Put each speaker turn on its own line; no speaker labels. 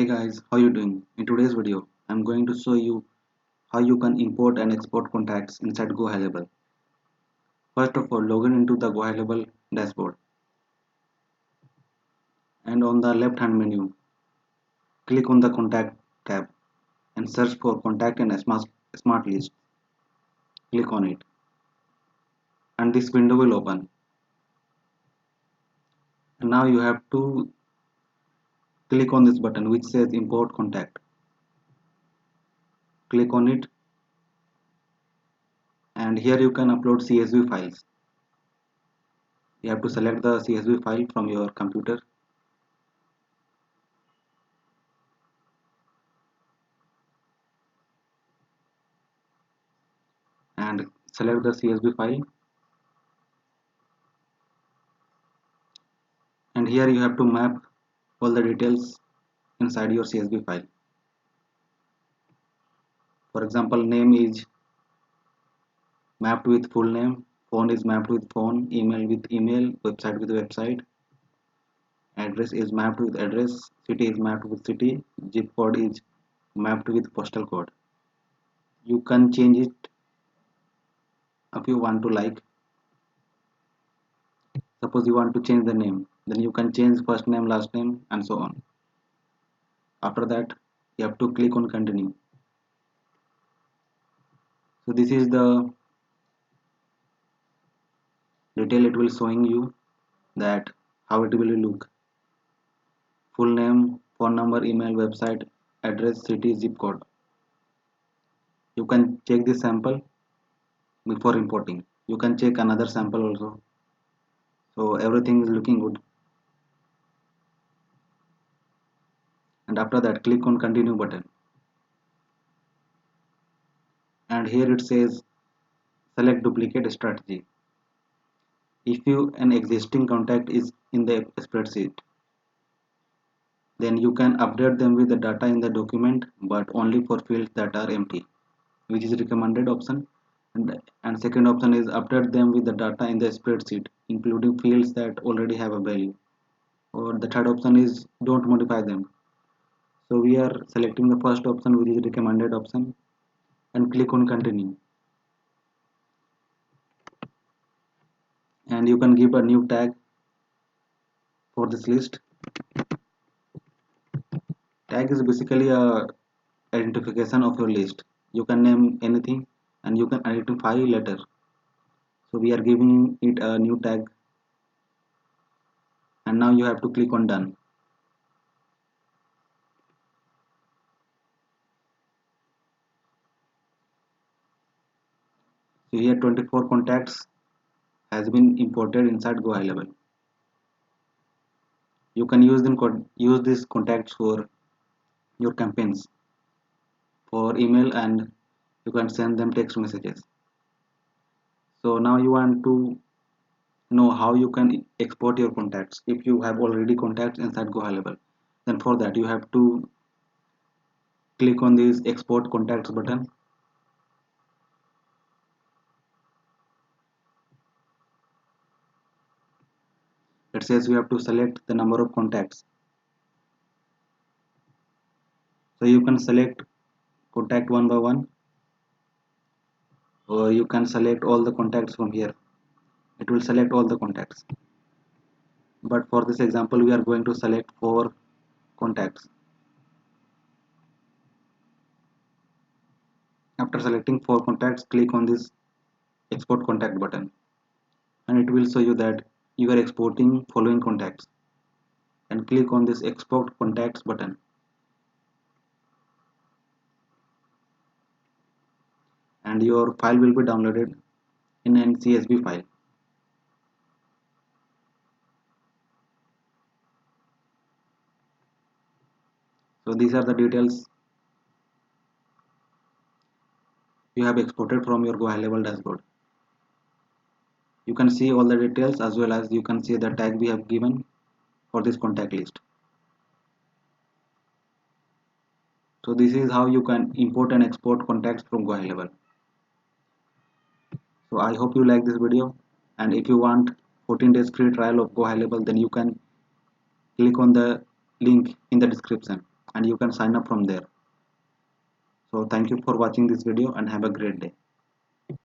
Hey guys, how you doing? In today's video, I'm going to show you how you can import and export contacts inside GoHighLevel. First of all, log in into the GoHighLevel dashboard and on the left hand menu, click on the contact tab and search for contact in a smart list. Click on it and this window will open. And now you have to click on this button which says import contact. Click on it and here you can upload CSV files. You have to select the CSV file from your computer and select the CSV file, and here you have to map all the details inside your CSV file. For example, name is mapped with full name, phone is mapped with phone, email with email, website with website, address is mapped with address, city is mapped with city, zip code is mapped with postal code. You can change it if you want to. Like suppose you want to change the name, then you can change first name, last name and so on. After that you have to click on continue. So this is the detail it will showing you that how it will look: full name, phone number, email, website, address, city, zip code. You can check this sample before importing. You can check another sample also. So everything is looking good. And after that, click on continue button. And here it says select duplicate strategy. If an existing contact is in the spreadsheet, then you can update them with the data in the document, but only for fields that are empty, which is recommended option. And second option is update them with the data in the spreadsheet, including fields that already have a value. Or the third option is don't modify them. So we are selecting the first option, which is recommended option, and click on continue. And you can give a new tag for this list. Tag is basically a identification of your list. You can name anything and you can identify later. So we are giving it a new tag, and now you have to click on done. So here 24 contacts has been imported inside GoHighLevel. You can use these contacts for your campaigns, for email, and you can send them text messages. So now you want to know how you can export your contacts. If you have already contacts inside GoHighLevel, then for that you have to click on this export contacts button. It says you have to select the number of contacts. So you can select contact one by one, or you can select all the contacts from here. It will select all the contacts, but for this example we are going to select 4 contacts. After selecting 4 contacts, click on this export contact button, and it will show you that you are exporting following contacts, and click on this export contacts button, and your file will be downloaded in an CSV file. So these are the details you have exported from your GoHighLevel dashboard. You can see all the details, as well as you can see the tag we have given for this contact list. So this is how you can import and export contacts from GoHighLevel. So I hope you like this video, and if you want 14 days free trial of GoHighLevel, then you can click on the link in the description. and you can sign up from there. So thank you for watching this video and have a great day.